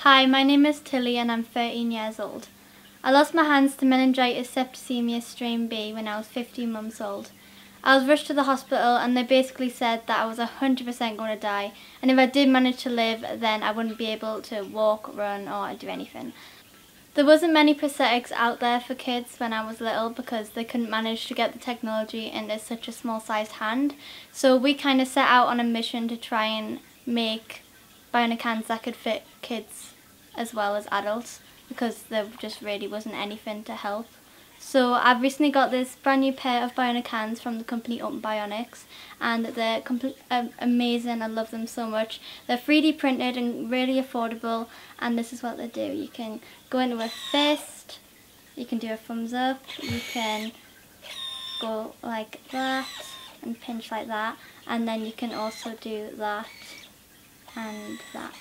Hi, my name is Tilly and I'm 13 years old. I lost my hands to meningitis septicemia strain B when I was 15 months old. I was rushed to the hospital and they basically said that I was 100% going to die, and if I did manage to live then I wouldn't be able to walk, run or do anything. There wasn't many prosthetics out there for kids when I was little because they couldn't manage to get the technology into such a small sized hand, so we kind of set out on a mission to try and make bionic hands that could fit kids as well as adults, because there just really wasn't anything to help. So I've recently got this brand new pair of bionic hands from the company Bionics, and they're amazing. I love them so much. They're 3D printed and really affordable, and this is what they do. You can go into a fist, you can do a thumbs up, you can go like that and pinch like that, and then you can also do that and that.